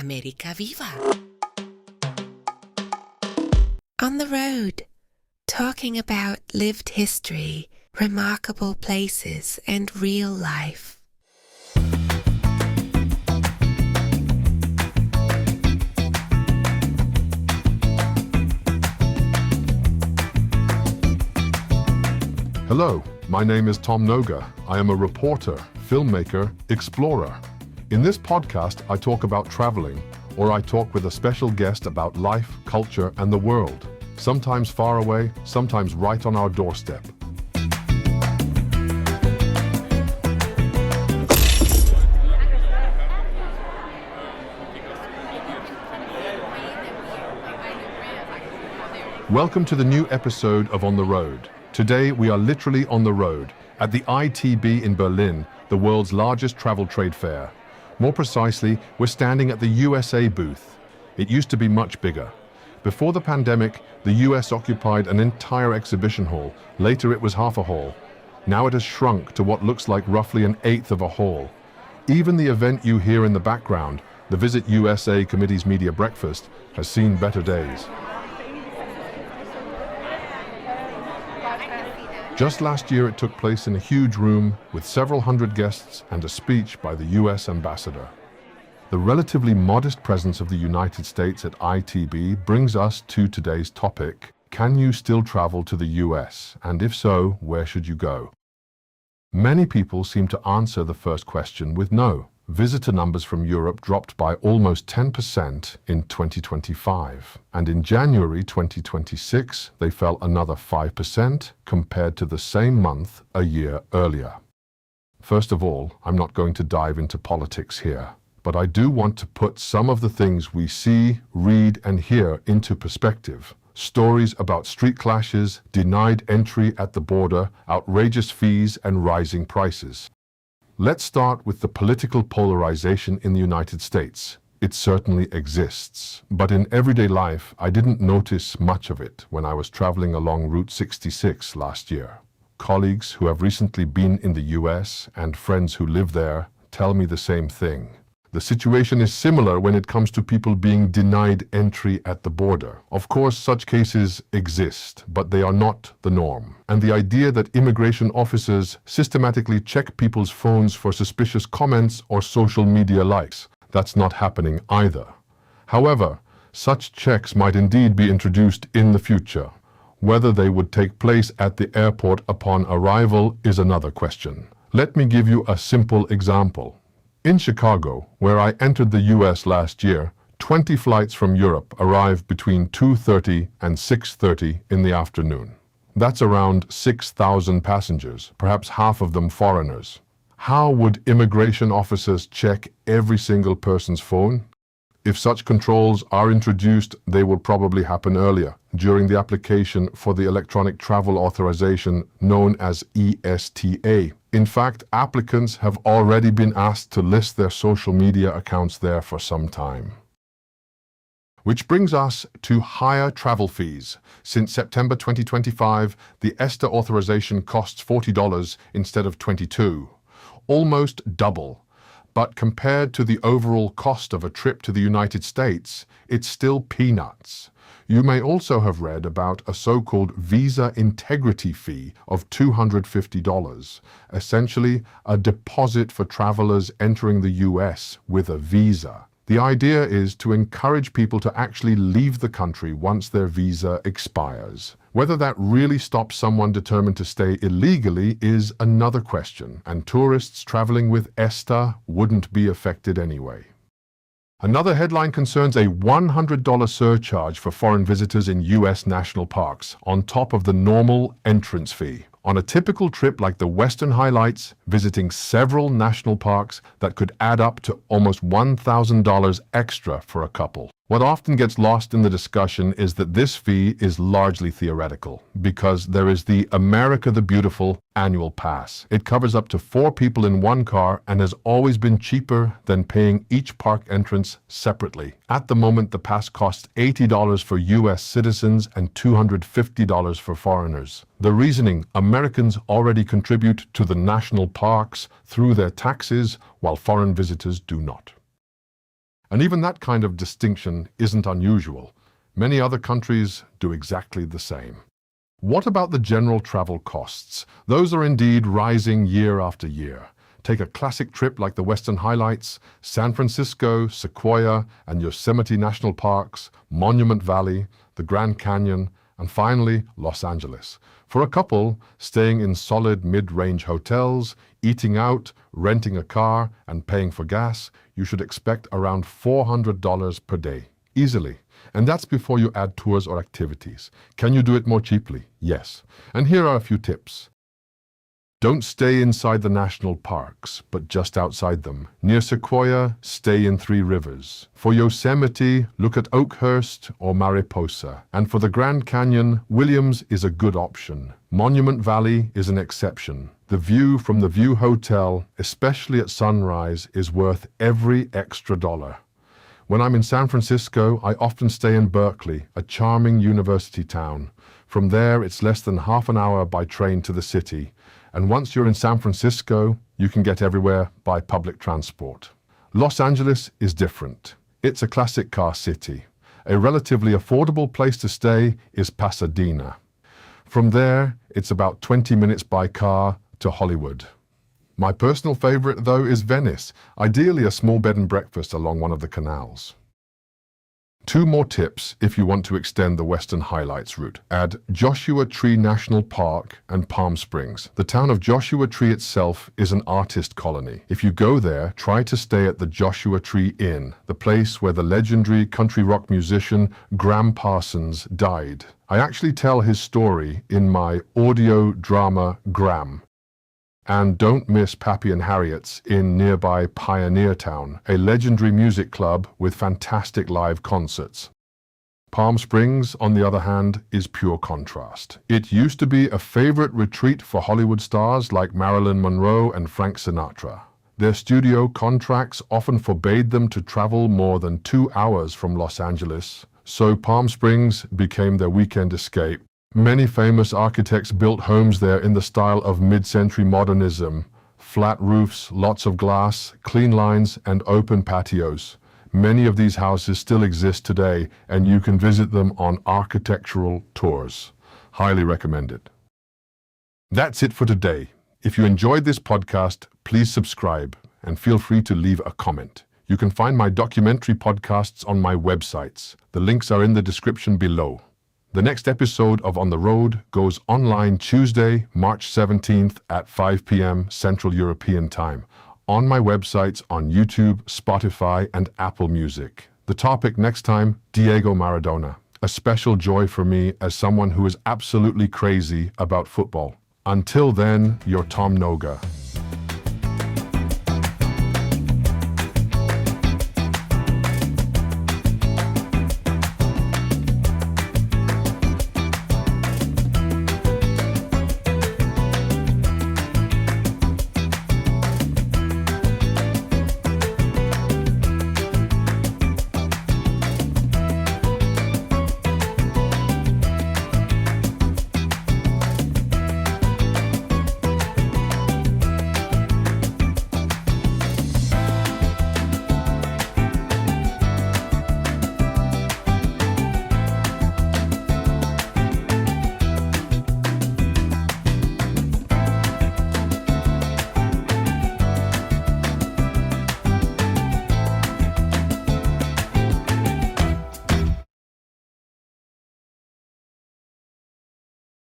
America Viva! On the road, talking about lived history, remarkable places, and real life. Hello, my name is Tom Noga. I am a reporter, filmmaker, explorer. In this podcast, I talk about traveling, or I talk with a special guest about life, culture, and the world. Sometimes far away, sometimes right on our doorstep. Welcome to the new episode of On the Road. Today, we are literally on the road at the ITB in Berlin, the world's largest travel trade fair. More precisely, we're standing at the USA booth. It used to be much bigger. Before the pandemic, the US occupied an entire exhibition hall. Later, it was half a hall. Now it has shrunk to what looks like roughly an eighth of a hall. Even the event you hear in the background, the Visit USA Committee's media breakfast, has seen better days. Just last year, it took place in a huge room with several hundred guests and a speech by the US ambassador. The relatively modest presence of the United States at ITB brings us to today's topic. Can you still travel to the US? And if so, where should you go? Many people seem to answer the first question with no. Visitor numbers from Europe dropped by almost 10% in 2025, and in January 2026, they fell another 5% compared to the same month a year earlier. First of all, I'm not going to dive into politics here, but I do want to put some of the things we see, read, and hear into perspective. Stories about street clashes, denied entry at the border, outrageous fees, and rising prices. Let's start with the political polarization in the United States. It certainly exists, but in everyday life, I didn't notice much of it when I was traveling along Route 66 last year. Colleagues who have recently been in the US and friends who live there tell me the same thing. The situation is similar when it comes to people being denied entry at the border. Of course, such cases exist, but they are not the norm. And the idea that immigration officers systematically check people's phones for suspicious comments or social media likes, that's not happening either. However, such checks might indeed be introduced in the future. Whether they would take place at the airport upon arrival is another question. Let me give you a simple example. In Chicago, where I entered the US last year, 20 flights from Europe arrived between 2:30 and 6:30 in the afternoon. That's around 6,000 passengers, perhaps half of them foreigners. How would immigration officers check every single person's phone? If such controls are introduced, they will probably happen earlier, during the application for the electronic travel authorization known as ESTA. In fact, applicants have already been asked to list their social media accounts there for some time. Which brings us to higher travel fees. Since September 2025, the ESTA authorization costs $40 instead of $22, almost double. But compared to the overall cost of a trip to the United States, it's still peanuts. You may also have read about a so-called visa integrity fee of $250, essentially a deposit for travelers entering the US with a visa. The idea is to encourage people to actually leave the country once their visa expires. Whether that really stops someone determined to stay illegally is another question, and tourists traveling with ESTA wouldn't be affected anyway. Another headline concerns a $100 surcharge for foreign visitors in US national parks, on top of the normal entrance fee. On a typical trip like the Western Highlights, visiting several national parks, that could add up to almost $1,000 extra for a couple. What often gets lost in the discussion is that this fee is largely theoretical, because there is the America the Beautiful annual pass. It covers up to 4 people in one car and has always been cheaper than paying each park entrance separately. At the moment, the pass costs $80 for US citizens and $250 for foreigners. The reasoning: Americans already contribute to the national parks through their taxes, while foreign visitors do not. And even that kind of distinction isn't unusual. Many other countries do exactly the same. What about the general travel costs? Those are indeed rising year after year. Take a classic trip like the Western Highlights, San Francisco, Sequoia, and Yosemite National Parks, Monument Valley, the Grand Canyon, and finally, Los Angeles. For a couple, staying in solid mid-range hotels, eating out, renting a car, and paying for gas, you should expect around $400 per day. Easily. And that's before you add tours or activities. Can you do it more cheaply? Yes. And here are a few tips. Don't stay inside the national parks, but just outside them. Near Sequoia, stay in Three Rivers. For Yosemite, look at Oakhurst or Mariposa. And for the Grand Canyon, Williams is a good option. Monument Valley is an exception. The view from the View Hotel, especially at sunrise, is worth every extra dollar. When I'm in San Francisco, I often stay in Berkeley, a charming university town. From there, it's less than half an hour by train to the city. And once you're in San Francisco, you can get everywhere by public transport. Los Angeles is different. It's a classic car city. A relatively affordable place to stay is Pasadena. From there, it's about 20 minutes by car to Hollywood. My personal favorite, though, is Venice, ideally a small bed and breakfast along one of the canals. 2 more tips if you want to extend the Western Highlights route. Add Joshua Tree National Park and Palm Springs. The town of Joshua Tree itself is an artist colony. If you go there, try to stay at the Joshua Tree Inn, the place where the legendary country rock musician Gram Parsons died. I actually tell his story in my audio drama Gram. And don't miss Pappy and Harriet's in nearby Pioneer Town, a legendary music club with fantastic live concerts. Palm Springs, on the other hand, is pure contrast. It used to be a favorite retreat for Hollywood stars like Marilyn Monroe and Frank Sinatra. Their studio contracts often forbade them to travel more than 2 hours from Los Angeles, so Palm Springs became their weekend escape. Many famous architects built homes there in the style of mid-century modernism. Flat roofs, lots of glass, clean lines, and open patios. Many of these houses still exist today, and you can visit them on architectural tours. Highly recommended. That's it for today. If you enjoyed this podcast, please subscribe and feel free to leave a comment. You can find my documentary podcasts on my websites. The links are in the description below. The next episode of On the Road goes online Tuesday, March 17th at 5 p.m. Central European Time on my websites on YouTube, Spotify, and Apple Music. The topic next time, Diego Maradona. A special joy for me as someone who is absolutely crazy about football. Until then, you're Tom Noga.